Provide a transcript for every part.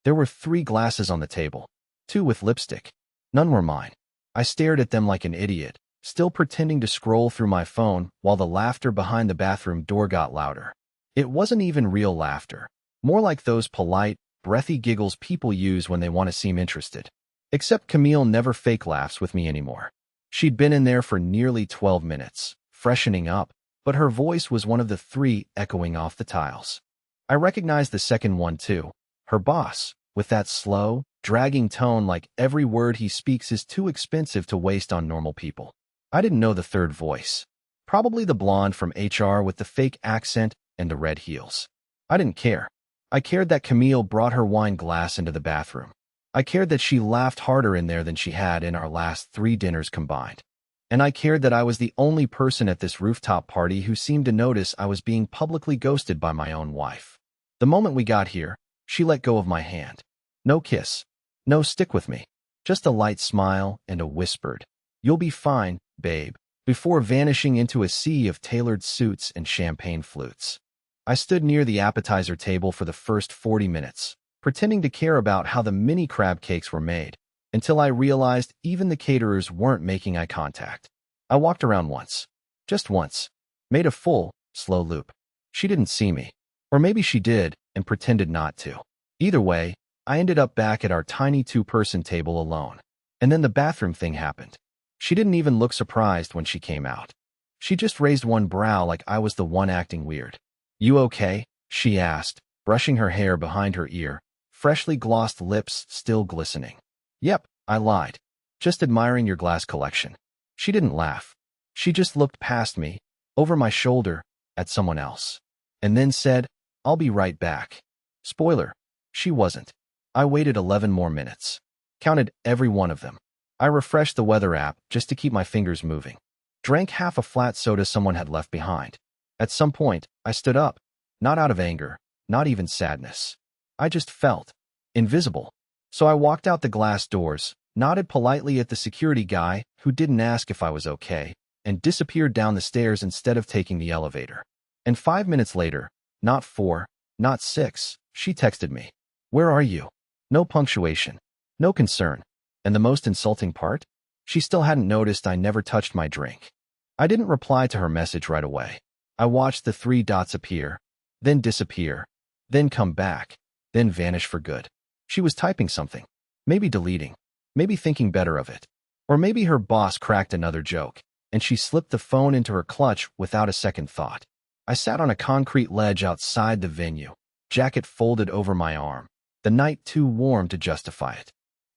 There were 3 glasses on the table, 2 with lipstick. None were mine. I stared at them like an idiot, still pretending to scroll through my phone while the laughter behind the bathroom door got louder. It wasn't even real laughter, more like those polite, breathy giggles people use when they want to seem interested. Except Camille never fake laughs with me anymore. She'd been in there for nearly 12 minutes, freshening up, but her voice was one of the 3 echoing off the tiles. I recognized the second one too, her boss, with that slow, dragging tone like every word he speaks is too expensive to waste on normal people. I didn't know the third voice. Probably the blonde from HR with the fake accent and the red heels. I didn't care. I cared that Camille brought her wine glass into the bathroom. I cared that she laughed harder in there than she had in our last 3 dinners combined. And I cared that I was the only person at this rooftop party who seemed to notice I was being publicly ghosted by my own wife. The moment we got here, she let go of my hand. No kiss. No stick with me. Just a light smile and a whispered, "You'll be fine, babe," before vanishing into a sea of tailored suits and champagne flutes. I stood near the appetizer table for the first 40 minutes, pretending to care about how the mini crab cakes were made, until I realized even the caterers weren't making eye contact. I walked around once. Just once. Made a full, slow loop. She didn't see me. Or maybe she did and pretended not to. Either way, I ended up back at our tiny 2-person table alone. And then the bathroom thing happened. She didn't even look surprised when she came out. She just raised one brow like I was the one acting weird. "You okay?" she asked, brushing her hair behind her ear, freshly glossed lips still glistening. "Yep," I lied. "Just admiring your glass collection." She didn't laugh. She just looked past me, over my shoulder, at someone else. And then said, "I'll be right back." Spoiler, she wasn't. I waited 11 more minutes. Counted every one of them. I refreshed the weather app just to keep my fingers moving. Drank half a flat soda someone had left behind. At some point, I stood up. Not out of anger, not even sadness. I just felt invisible. So I walked out the glass doors, nodded politely at the security guy who didn't ask if I was okay, and disappeared down the stairs instead of taking the elevator. And 5 minutes later, not 4, not 6, she texted me. "Where are you?" No punctuation. No concern. And the most insulting part? She still hadn't noticed I never touched my drink. I didn't reply to her message right away. I watched the 3 dots appear, then disappear, then come back, then vanish for good. She was typing something. Maybe deleting. Maybe thinking better of it. Or maybe her boss cracked another joke, and she slipped the phone into her clutch without a second thought. I sat on a concrete ledge outside the venue, jacket folded over my arm, the night too warm to justify it.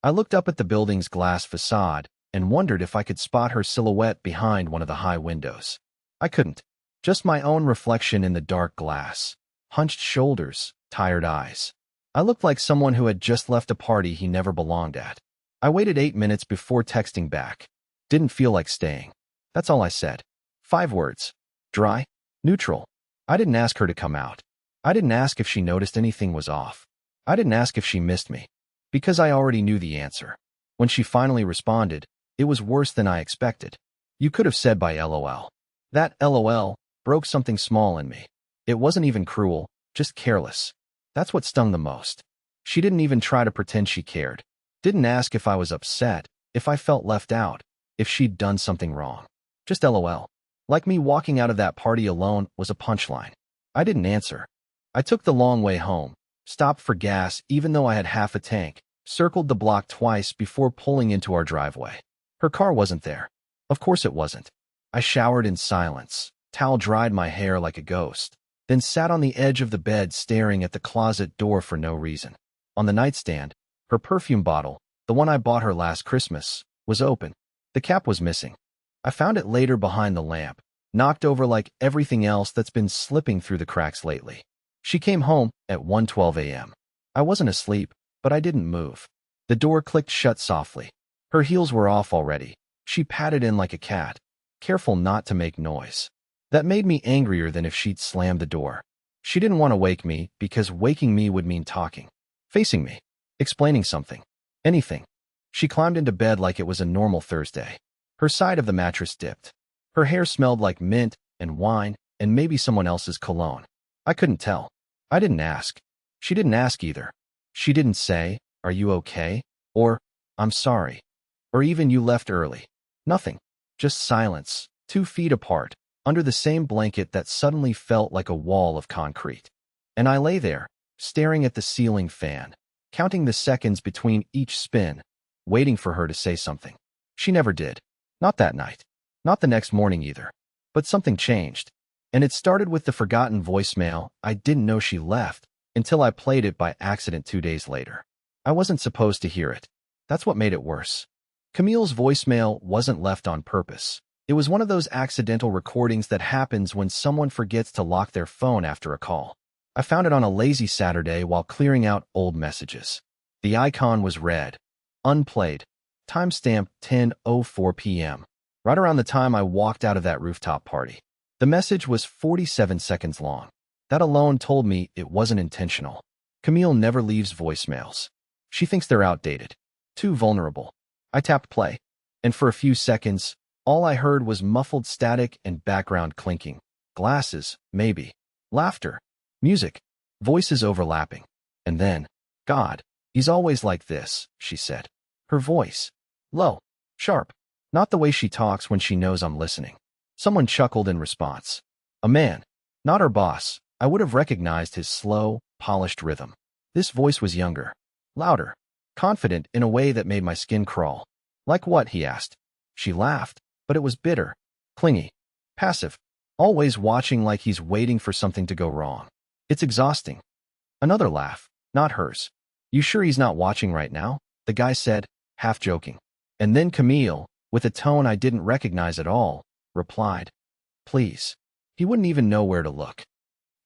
I looked up at the building's glass facade and wondered if I could spot her silhouette behind one of the high windows. I couldn't. Just my own reflection in the dark glass. Hunched shoulders, tired eyes. I looked like someone who had just left a party he never belonged at. I waited 8 minutes before texting back. Didn't feel like staying. That's all I said. 5 words. Dry. Neutral. I didn't ask her to come out. I didn't ask if she noticed anything was off. I didn't ask if she missed me. Because I already knew the answer. When she finally responded, it was worse than I expected. "You could have said by LOL." That LOL broke something small in me. It wasn't even cruel, just careless. That's what stung the most. She didn't even try to pretend she cared. Didn't ask if I was upset, if I felt left out, if she'd done something wrong. Just LOL. Like me walking out of that party alone was a punchline. I didn't answer. I took the long way home, stopped for gas even though I had half a tank, circled the block twice before pulling into our driveway. Her car wasn't there. Of course it wasn't. I showered in silence, towel dried my hair like a ghost, then sat on the edge of the bed staring at the closet door for no reason. On the nightstand, her perfume bottle, the one I bought her last Christmas, was open. The cap was missing. I found it later behind the lamp, knocked over like everything else that's been slipping through the cracks lately. She came home at 1:12 a.m. I wasn't asleep, but I didn't move. The door clicked shut softly. Her heels were off already. She patted in like a cat, careful not to make noise. That made me angrier than if she'd slammed the door. She didn't want to wake me because waking me would mean talking, facing me, explaining something, anything. She climbed into bed like it was a normal Thursday. Her side of the mattress dipped. Her hair smelled like mint and wine and maybe someone else's cologne. I couldn't tell. I didn't ask. She didn't ask either. She didn't say, "Are you okay?" or "I'm sorry," or even "You left early." Nothing. Just silence, 2 feet apart, under the same blanket that suddenly felt like a wall of concrete. And I lay there, staring at the ceiling fan, counting the seconds between each spin, waiting for her to say something. She never did. Not that night. Not the next morning either. But something changed. And it started with the forgotten voicemail I didn't know she left until I played it by accident 2 days later. I wasn't supposed to hear it. That's what made it worse. Camille's voicemail wasn't left on purpose. It was one of those accidental recordings that happens when someone forgets to lock their phone after a call. I found it on a lazy Saturday while clearing out old messages. The icon was red. Unplayed. Timestamp 10:04 p.m. Right around the time I walked out of that rooftop party. The message was 47 seconds long. That alone told me it wasn't intentional. Camille never leaves voicemails. She thinks they're outdated. Too vulnerable. I tapped play. And for a few seconds, all I heard was muffled static and background clinking. Glasses, maybe. Laughter. Music. Voices overlapping. And then, "God, he's always like this," she said. Her voice. Low. Sharp. Not the way she talks when she knows I'm listening. Someone chuckled in response. A man. Not her boss. I would have recognized his slow, polished rhythm. This voice was younger. Louder. Confident in a way that made my skin crawl. Like what? He asked. She laughed, but it was bitter. Clingy. Passive. Always watching like he's waiting for something to go wrong. It's exhausting. Another laugh. Not hers. You sure he's not watching right now? The guy said, half joking. And then Camille, with a tone I didn't recognize at all, replied, "Please." He wouldn't even know where to look.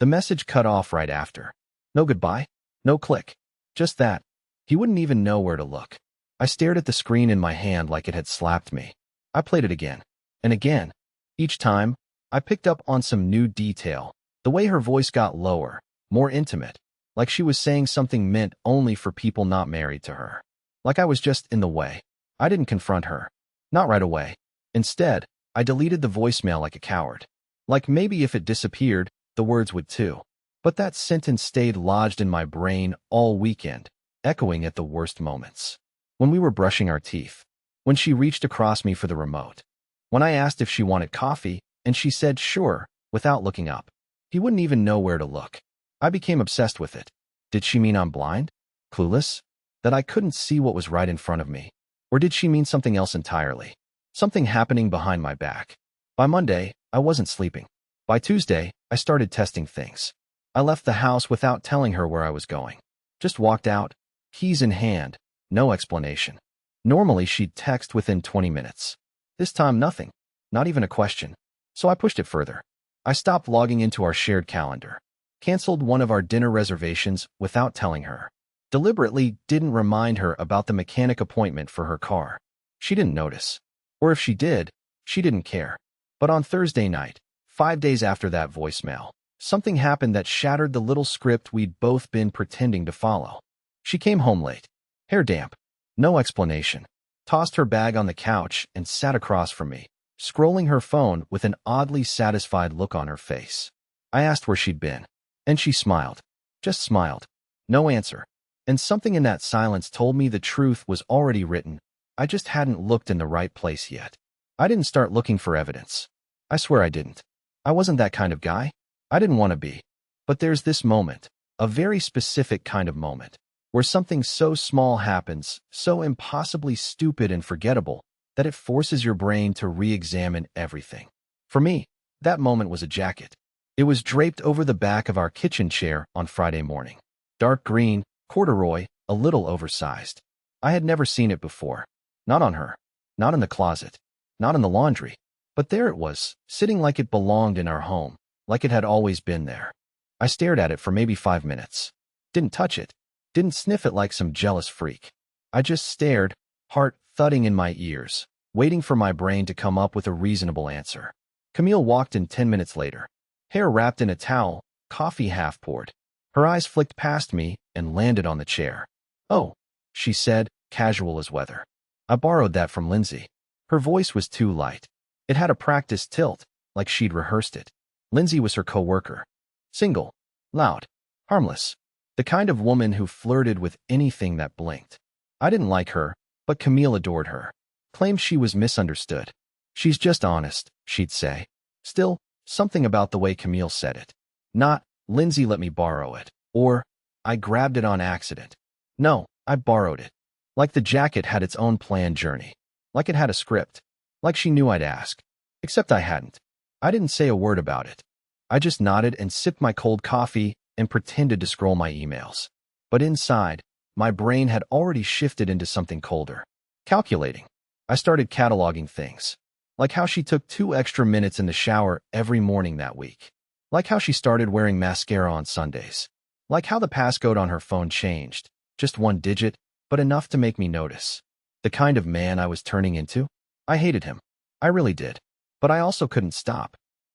The message cut off right after. No goodbye. No click. Just that. He wouldn't even know where to look. I stared at the screen in my hand like it had slapped me. I played it again. And again. Each time, I picked up on some new detail. The way her voice got lower, more intimate, like she was saying something meant only for people not married to her. Like I was just in the way. I didn't confront her. Not right away. Instead, I deleted the voicemail like a coward. Like maybe if it disappeared, the words would too. But that sentence stayed lodged in my brain all weekend, echoing at the worst moments. When we were brushing our teeth. When she reached across me for the remote. When I asked if she wanted coffee, and she said sure, without looking up. He wouldn't even know where to look. I became obsessed with it. Did she mean I'm blind? Clueless? That I couldn't see what was right in front of me? Or did she mean something else entirely? Something happening behind my back. By Monday, I wasn't sleeping. By Tuesday, I started testing things. I left the house without telling her where I was going. Just walked out, keys in hand, no explanation. Normally, she'd text within 20 minutes. This time, nothing. Not even a question. So I pushed it further. I stopped logging into our shared calendar. Canceled one of our dinner reservations without telling her. Deliberately didn't remind her about the mechanic appointment for her car. She didn't notice. Or if she did, she didn't care. But on Thursday night, 5 days after that voicemail, something happened that shattered the little script we'd both been pretending to follow. She came home late. Hair damp. No explanation. Tossed her bag on the couch and sat across from me, scrolling her phone with an oddly satisfied look on her face. I asked where she'd been, and she smiled. Just smiled. No answer. And something in that silence told me the truth was already written. I just hadn't looked in the right place yet. I didn't start looking for evidence. I swear I didn't. I wasn't that kind of guy. I didn't want to be. But there's this moment, a very specific kind of moment, where something so small happens, so impossibly stupid and forgettable, that it forces your brain to re-examine everything. For me, that moment was a jacket. It was draped over the back of our kitchen chair on Friday morning. Dark green, corduroy, a little oversized. I had never seen it before. Not on her. Not in the closet. Not in the laundry. But there it was, sitting like it belonged in our home, like it had always been there. I stared at it for maybe 5 minutes. Didn't touch it. Didn't sniff it like some jealous freak. I just stared, heart thudding in my ears, waiting for my brain to come up with a reasonable answer. Camille walked in 10 minutes later. Hair wrapped in a towel, coffee half poured. Her eyes flicked past me and landed on the chair. "Oh," she said, casual as weather. I borrowed that from Lindsay. Her voice was too light. It had a practiced tilt, like she'd rehearsed it. Lindsay was her coworker. Single. Loud. Harmless. The kind of woman who flirted with anything that blinked. I didn't like her, but Camille adored her. Claimed she was misunderstood. She's just honest, she'd say. Still, something about the way Camille said it. Not, Lindsay let me borrow it. Or, I grabbed it on accident. No, I borrowed it. Like the jacket had its own planned journey. Like it had a script. Like she knew I'd ask. Except I hadn't. I didn't say a word about it. I just nodded and sipped my cold coffee and pretended to scroll my emails. But inside, my brain had already shifted into something colder. Calculating. I started cataloging things. Like how she took 2 extra minutes in the shower every morning that week. Like how she started wearing mascara on Sundays. Like how the passcode on her phone changed. Just 1 digit, but enough to make me notice. The kind of man I was turning into? I hated him. I really did. But I also couldn't stop.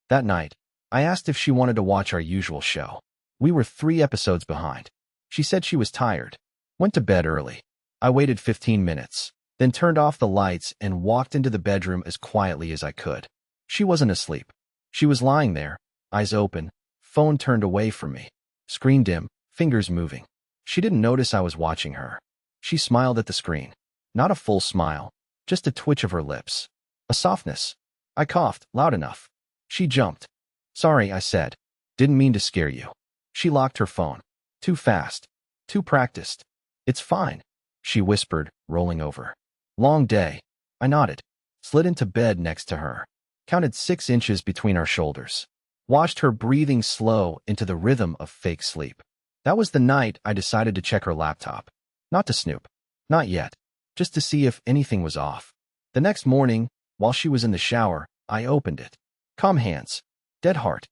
That night, I asked if she wanted to watch our usual show. We were 3 episodes behind. She said she was tired. Went to bed early. I waited 15 minutes, then turned off the lights and walked into the bedroom as quietly as I could. She wasn't asleep. She was lying there, eyes open, phone turned away from me. Screen dim, fingers moving. She didn't notice I was watching her. She smiled at the screen. Not a full smile, just a twitch of her lips. A softness. I coughed, loud enough. She jumped. Sorry, I said. Didn't mean to scare you. She locked her phone. Too fast. Too practiced. It's fine, she whispered, rolling over. Long day. I nodded. Slid into bed next to her. Counted 6 inches between our shoulders. Watched her breathing slow into the rhythm of fake sleep. That was the night I decided to check her laptop. Not to snoop. Not yet. Just to see if anything was off. The next morning, while she was in the shower, I opened it. Calm hands. Dead heart.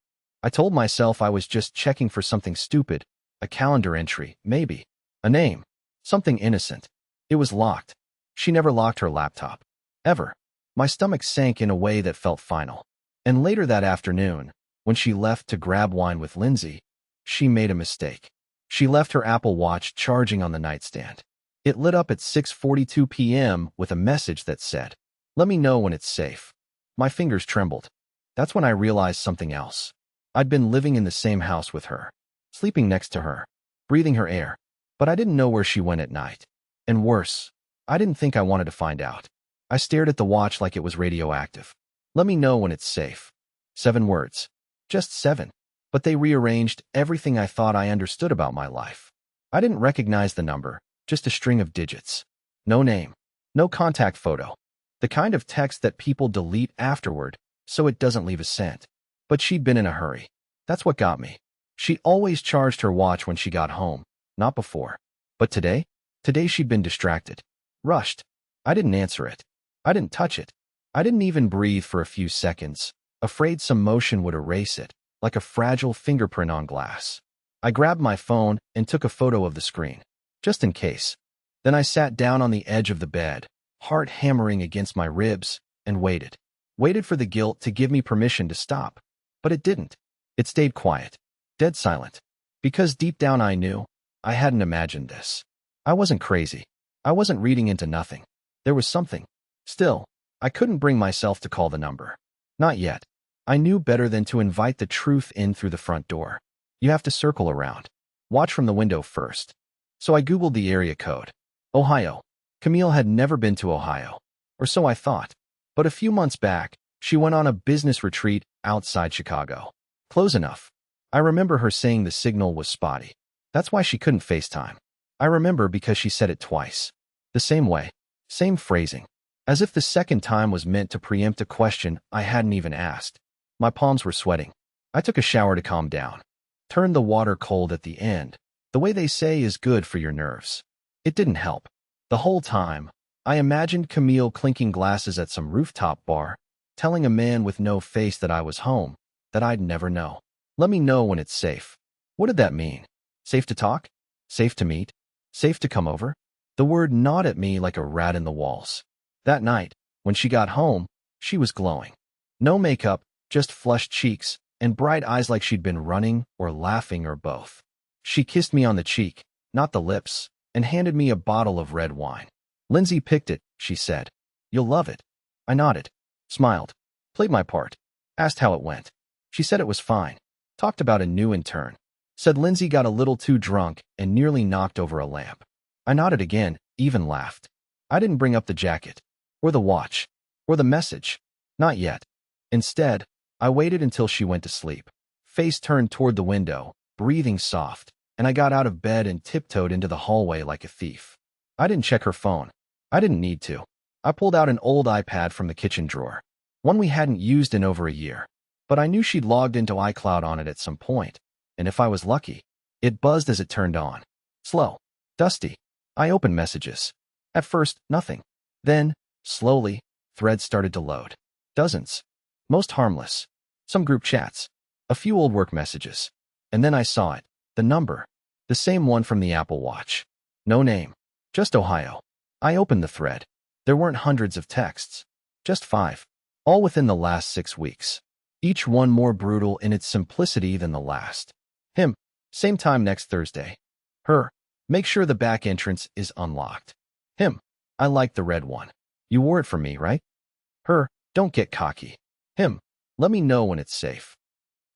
I told myself I was just checking for something stupid. A calendar entry, maybe. A name. Something innocent. It was locked. She never locked her laptop. Ever. My stomach sank in a way that felt final. And later that afternoon, when she left to grab wine with Lindsay, she made a mistake. She left her Apple Watch charging on the nightstand. It lit up at 6:42 p.m. with a message that said, "Let me know when it's safe." My fingers trembled. That's when I realized something else. I'd been living in the same house with her, sleeping next to her, breathing her air, but I didn't know where she went at night. And worse, I didn't think I wanted to find out. I stared at the watch like it was radioactive. Let me know when it's safe. 7 words. Just 7. But they rearranged everything I thought I understood about my life. I didn't recognize the number, just a string of digits. No name. No contact photo. The kind of text that people delete afterward, so it doesn't leave a scent. But she'd been in a hurry. That's what got me. She always charged her watch when she got home, not before. But today? Today she'd been distracted. Rushed. I didn't answer it. I didn't touch it. I didn't even breathe for a few seconds, afraid some motion would erase it, like a fragile fingerprint on glass. I grabbed my phone and took a photo of the screen, just in case. Then I sat down on the edge of the bed, heart hammering against my ribs, and waited. Waited for the guilt to give me permission to stop. But it didn't. It stayed quiet. Dead silent. Because deep down I knew, I hadn't imagined this. I wasn't crazy. I wasn't reading into nothing. There was something. Still, I couldn't bring myself to call the number. Not yet. I knew better than to invite the truth in through the front door. You have to circle around. Watch from the window first. So I Googled the area code. Ohio. Camille had never been to Ohio. Or so I thought. But a few months back, she went on a business retreat outside Chicago. Close enough. I remember her saying the signal was spotty. That's why she couldn't FaceTime. I remember because she said it twice. The same way. Same phrasing. As if the second time was meant to preempt a question I hadn't even asked. My palms were sweating. I took a shower to calm down. Turned the water cold at the end. The way they say is good for your nerves. It didn't help. The whole time, I imagined Camille clinking glasses at some rooftop bar, telling a man with no face that I was home, that I'd never know. Let me know when it's safe. What did that mean? Safe to talk? Safe to meet? Safe to come over? The word gnawed at me like a rat in the walls. That night, when she got home, she was glowing. No makeup, just flushed cheeks, and bright eyes like she'd been running or laughing or both. She kissed me on the cheek, not the lips, and handed me a bottle of red wine. Lindsay picked it, she said. You'll love it. I nodded, smiled, played my part, asked how it went. She said it was fine, talked about a new intern. Said Lindsay got a little too drunk and nearly knocked over a lamp. I nodded again, even laughed. I didn't bring up the jacket, or the watch, or the message. Not yet. Instead, I waited until she went to sleep, face turned toward the window, breathing soft, and I got out of bed and tiptoed into the hallway like a thief. I didn't check her phone. I didn't need to. I pulled out an old iPad from the kitchen drawer, one we hadn't used in over a year, but I knew she'd logged into iCloud on it at some point, and if I was lucky, it buzzed as it turned on. Slow. Dusty. I opened messages. At first, nothing. Then, slowly, threads started to load. Dozens. Most harmless. Some group chats. A few old work messages. And then I saw it. The number. The same one from the Apple Watch. No name. Just Ohio. I opened the thread. There weren't hundreds of texts. Just 5. All within the last 6 weeks. Each one more brutal in its simplicity than the last. Him. Same time next Thursday. Her. Make sure the back entrance is unlocked. Him. I like the red one. You wore it for me, right? Her. Don't get cocky. Him. Let me know when it's safe.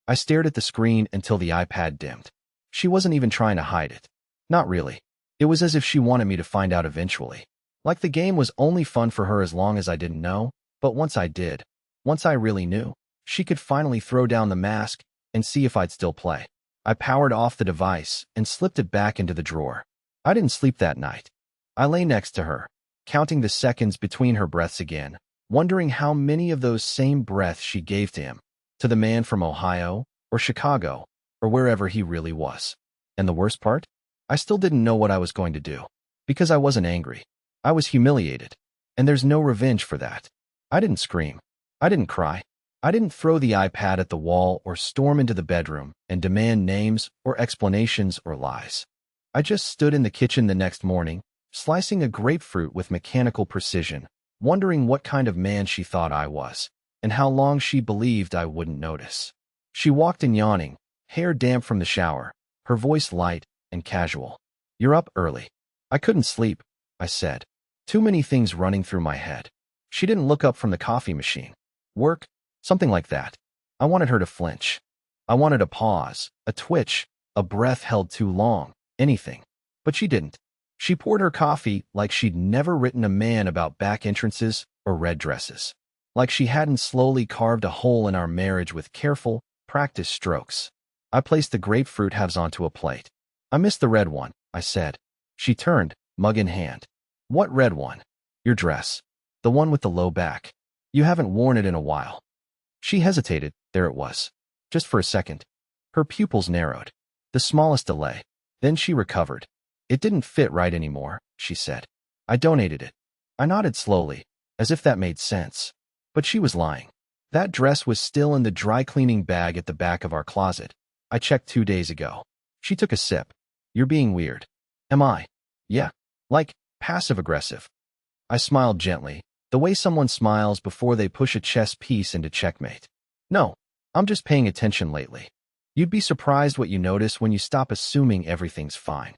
I stared at the screen until the iPad dimmed. She wasn't even trying to hide it. Not really. It was as if she wanted me to find out eventually. Like the game was only fun for her as long as I didn't know, but once I did, once I really knew, she could finally throw down the mask and see if I'd still play. I powered off the device and slipped it back into the drawer. I didn't sleep that night. I lay next to her, counting the seconds between her breaths again, wondering how many of those same breaths she gave to him, to the man from Ohio, or Chicago, or wherever he really was. And the worst part? I still didn't know what I was going to do, because I wasn't angry. I was humiliated, and there's no revenge for that. I didn't scream. I didn't cry. I didn't throw the iPad at the wall or storm into the bedroom and demand names or explanations or lies. I just stood in the kitchen the next morning, slicing a grapefruit with mechanical precision, wondering what kind of man she thought I was, and how long she believed I wouldn't notice. She walked in yawning, hair damp from the shower, her voice light and casual. You're up early. I couldn't sleep, I said. Too many things running through my head. She didn't look up from the coffee machine. Work? Something like that. I wanted her to flinch. I wanted a pause, a twitch, a breath held too long, anything. But she didn't. She poured her coffee like she'd never written a man about back entrances or red dresses. Like she hadn't slowly carved a hole in our marriage with careful, practiced strokes. I placed the grapefruit halves onto a plate. I missed the red one, I said. She turned, mug in hand. What red one? Your dress. The one with the low back. You haven't worn it in a while. She hesitated. There it was. Just for a second. Her pupils narrowed. The smallest delay. Then she recovered. It didn't fit right anymore, she said. I donated it. I nodded slowly, as if that made sense. But she was lying. That dress was still in the dry cleaning bag at the back of our closet. I checked 2 days ago. She took a sip. You're being weird. Am I? Yeah. Like, passive-aggressive. I smiled gently, the way someone smiles before they push a chess piece into checkmate. No, I'm just paying attention lately. You'd be surprised what you notice when you stop assuming everything's fine.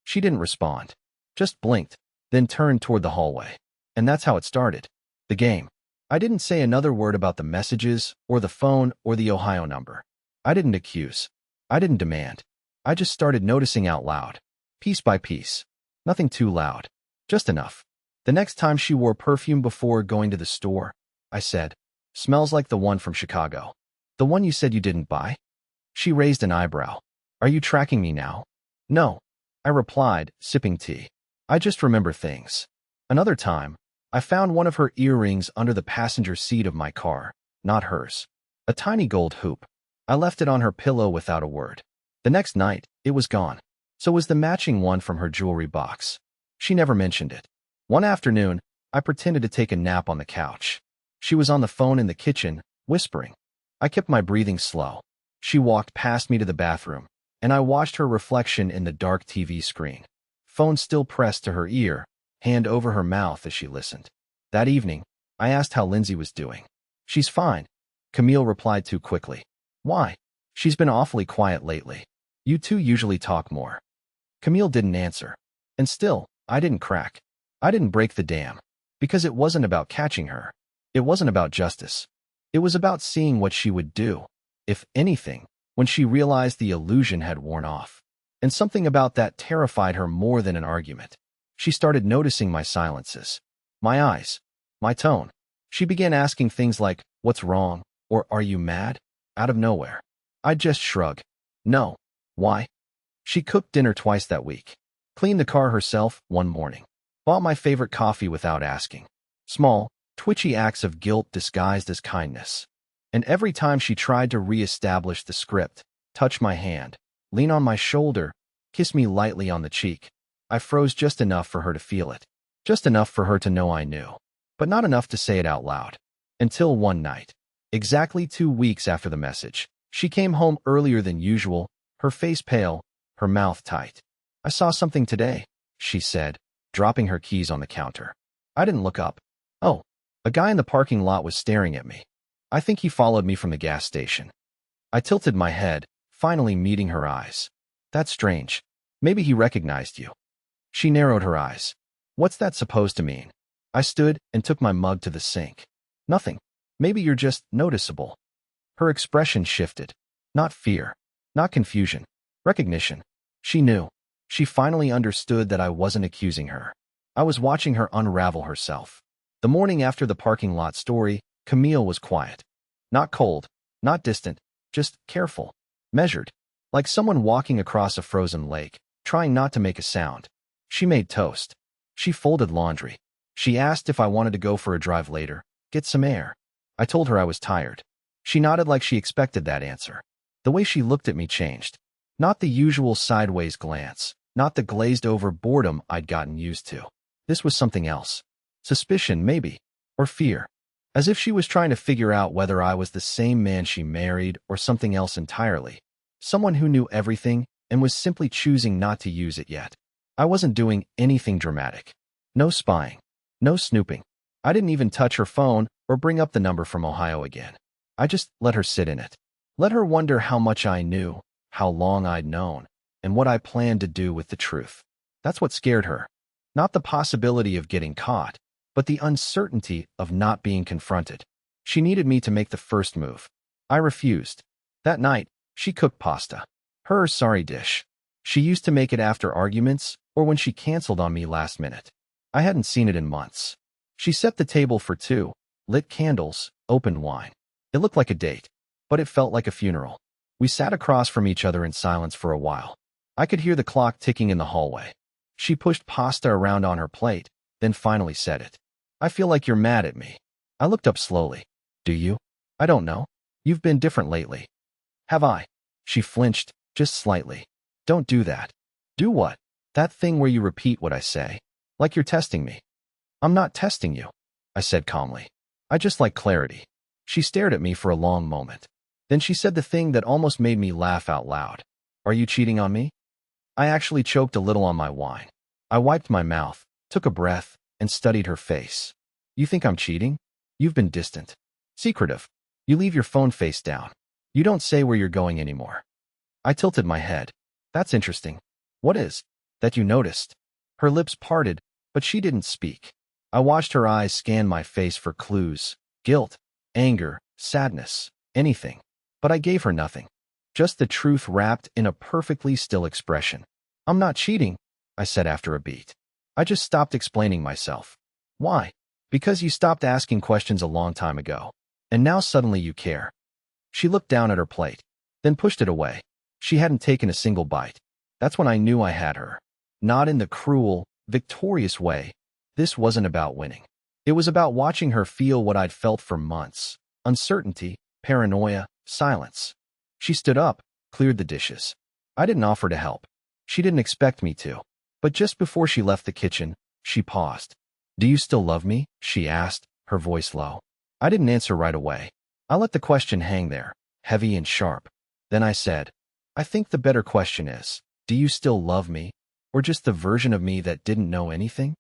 She didn't respond, just blinked, then turned toward the hallway. And that's how it started. The game. I didn't say another word about the messages, or the phone, or the Ohio number. I didn't accuse. I didn't demand. I just started noticing out loud, piece by piece. Nothing too loud, just enough. The next time she wore perfume before going to the store, I said, smells like the one from Chicago. The one you said you didn't buy? She raised an eyebrow. Are you tracking me now? No, I replied, sipping tea. I just remember things. Another time, I found one of her earrings under the passenger seat of my car, not hers. A tiny gold hoop. I left it on her pillow without a word. The next night, it was gone. So was the matching one from her jewelry box. She never mentioned it. One afternoon, I pretended to take a nap on the couch. She was on the phone in the kitchen, whispering. I kept my breathing slow. She walked past me to the bathroom, and I watched her reflection in the dark TV screen. Phone still pressed to her ear, hand over her mouth as she listened. That evening, I asked how Lindsay was doing. She's fine. Camille replied too quickly. Why? She's been awfully quiet lately. You two usually talk more. Camille didn't answer. And still, I didn't crack. I didn't break the dam. Because it wasn't about catching her. It wasn't about justice. It was about seeing what she would do, if anything, when she realized the illusion had worn off. And something about that terrified her more than an argument. She started noticing my silences, my eyes, my tone. She began asking things like, "What's wrong?" or "Are you mad?" out of nowhere. I'd just shrug. No. Why? She cooked dinner twice that week, cleaned the car herself one morning, bought my favorite coffee without asking. Small, twitchy acts of guilt disguised as kindness. And every time she tried to re-establish the script, touch my hand, lean on my shoulder, kiss me lightly on the cheek, I froze just enough for her to feel it, just enough for her to know I knew, but not enough to say it out loud. Until one night, exactly 2 weeks after the message, she came home earlier than usual, her face pale, her mouth tight. "I saw something today," she said, dropping her keys on the counter. I didn't look up. Oh, a guy in the parking lot was staring at me. I think he followed me from the gas station. I tilted my head, finally meeting her eyes. "That's strange. Maybe he recognized you." She narrowed her eyes. "What's that supposed to mean?" I stood and took my mug to the sink. "Nothing. Maybe you're just noticeable." Her expression shifted. Not fear, not confusion, recognition. She knew. She finally understood that I wasn't accusing her. I was watching her unravel herself. The morning after the parking lot story, Camille was quiet. Not cold, not distant, just careful, measured, like someone walking across a frozen lake, trying not to make a sound. She made toast. She folded laundry. She asked if I wanted to go for a drive later, get some air. I told her I was tired. She nodded like she expected that answer. The way she looked at me changed. Not the usual sideways glance, not the glazed-over boredom I'd gotten used to. This was something else. Suspicion, maybe, or fear. As if she was trying to figure out whether I was the same man she married or something else entirely. Someone who knew everything and was simply choosing not to use it yet. I wasn't doing anything dramatic. No spying. No snooping. I didn't even touch her phone or bring up the number from Ohio again. I just let her sit in it. Let her wonder how much I knew, how long I'd known, and what I planned to do with the truth. That's what scared her. Not the possibility of getting caught, but the uncertainty of not being confronted. She needed me to make the first move. I refused. That night, she cooked pasta. Her sorry dish. She used to make it after arguments or when she canceled on me last minute. I hadn't seen it in months. She set the table for two, lit candles, opened wine. It looked like a date, but it felt like a funeral. We sat across from each other in silence for a while. I could hear the clock ticking in the hallway. She pushed pasta around on her plate, then finally said it. "I feel like you're mad at me." I looked up slowly. "Do you?" "I don't know. You've been different lately." "Have I?" She flinched, just slightly. "Don't do that." "Do what?" "That thing where you repeat what I say. Like you're testing me." "I'm not testing you," I said calmly. "I just like clarity." She stared at me for a long moment. Then she said the thing that almost made me laugh out loud. "Are you cheating on me?" I actually choked a little on my wine. I wiped my mouth, took a breath, and studied her face. "You think I'm cheating? You've been distant. Secretive. You leave your phone face down. You don't say where you're going anymore." I tilted my head. "That's interesting." "What is?" "That you noticed." Her lips parted, but she didn't speak. I watched her eyes scan my face for clues. Guilt, anger, sadness, anything. But I gave her nothing. Just the truth wrapped in a perfectly still expression. "I'm not cheating," I said after a beat. "I just stopped explaining myself." "Why?" "Because you stopped asking questions a long time ago. And now suddenly you care." She looked down at her plate, then pushed it away. She hadn't taken a single bite. That's when I knew I had her. Not in the cruel, victorious way. This wasn't about winning. It was about watching her feel what I'd felt for months. Uncertainty, paranoia, silence. She stood up, cleared the dishes. I didn't offer to help. She didn't expect me to. But just before she left the kitchen, she paused. "Do you still love me?" she asked, her voice low. I didn't answer right away. I let the question hang there, heavy and sharp. Then I said, "I think the better question is, do you still love me, or just the version of me that didn't know anything?"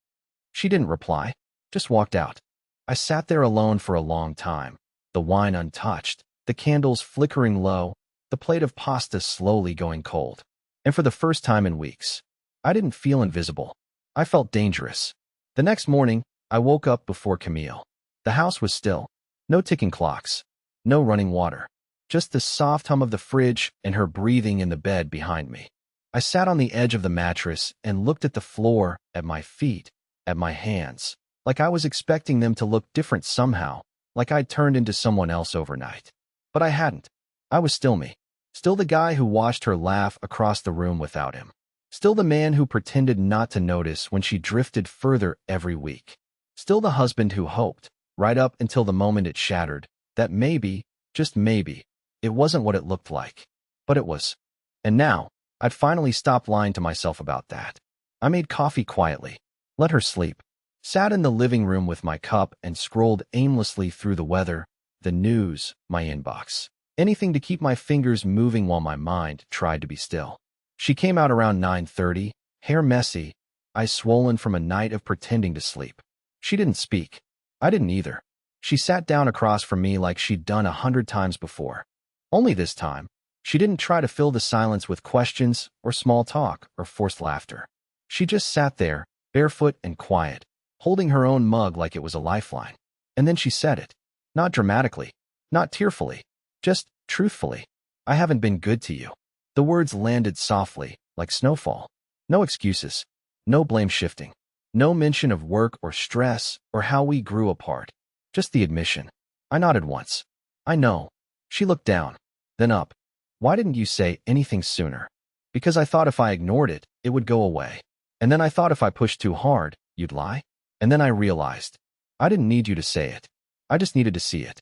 She didn't reply, just walked out. I sat there alone for a long time, the wine untouched, the candles flickering low, the plate of pasta slowly going cold. And for the first time in weeks, I didn't feel invisible. I felt dangerous. The next morning, I woke up before Camille. The house was still. No ticking clocks. No running water. just the soft hum of the fridge and her breathing in the bed behind me. I sat on the edge of the mattress and looked at the floor, at my feet, at my hands, like I was expecting them to look different somehow, like I'd turned into someone else overnight. But I hadn't. I was still me. Still the guy who watched her laugh across the room without him. Still the man who pretended not to notice when she drifted further every week. Still the husband who hoped, right up until the moment it shattered, that maybe, just maybe, it wasn't what it looked like. But it was. And now, I'd finally stopped lying to myself about that. I made coffee quietly, let her sleep, sat in the living room with my cup and scrolled aimlessly through the weather, the news, my inbox. Anything to keep my fingers moving while my mind tried to be still. She came out around 9:30, hair messy, eyes swollen from a night of pretending to sleep. She didn't speak. I didn't either. She sat down across from me like she'd done 100 times before. Only this time, she didn't try to fill the silence with questions or small talk or forced laughter. She just sat there, barefoot and quiet, holding her own mug like it was a lifeline. And then she said it. Not dramatically, not tearfully, just truthfully. I haven't been good to you. The words landed softly, like snowfall. No excuses, no blame shifting, no mention of work or stress or how we grew apart. Just the admission. I nodded once. I know. She looked down, then up. Why didn't you say anything sooner? Because I thought if I ignored it, it would go away. And then I thought if I pushed too hard, you'd lie. And then I realized. I didn't need you to say it. I just needed to see it.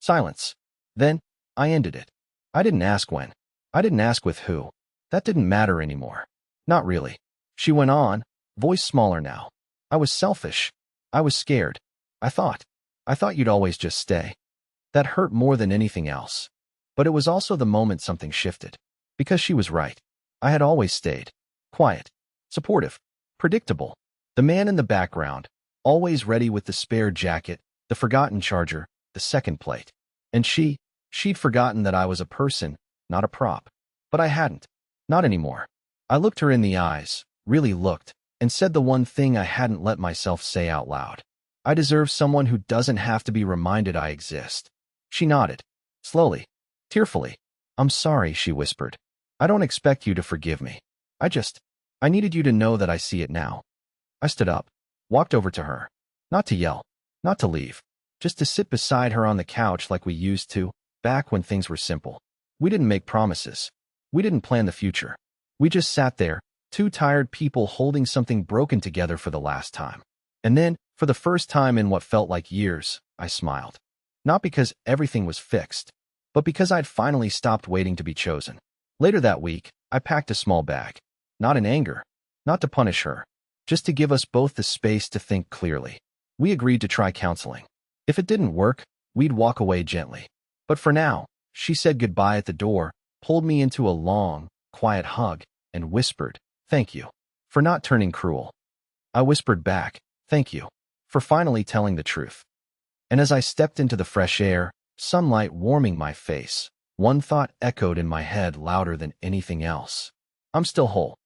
Silence. Then, I ended it. I didn't ask when. I didn't ask with who. That didn't matter anymore. Not really. She went on, voice smaller now. I was selfish. I was scared. I thought you'd always just stay. That hurt more than anything else. But it was also the moment something shifted. Because she was right. I had always stayed. Quiet. Supportive. Predictable. The man in the background, always ready with the spare jacket, the forgotten charger, the second plate. And she'd forgotten that I was a person, not a prop. But I hadn't. Not anymore. I looked her in the eyes, really looked, and said the one thing I hadn't let myself say out loud. I deserve someone who doesn't have to be reminded I exist. She nodded. Slowly. Tearfully. I'm sorry, she whispered. I don't expect you to forgive me. I needed you to know that I see it now. I stood up, walked over to her. Not to yell, not to leave, just to sit beside her on the couch like we used to, back when things were simple. We didn't make promises. We didn't plan the future. We just sat there, two tired people holding something broken together for the last time. And then, for the first time in what felt like years, I smiled. Not because everything was fixed, but because I'd finally stopped waiting to be chosen. Later that week, I packed a small bag. Not in anger, not to punish her, just to give us both the space to think clearly. We agreed to try counseling. If it didn't work, we'd walk away gently. But for now, she said goodbye at the door, pulled me into a long, quiet hug, and whispered, "Thank you for not turning cruel." I whispered back, "Thank you for finally telling the truth." And as I stepped into the fresh air, sunlight warming my face, one thought echoed in my head louder than anything else. I'm still whole.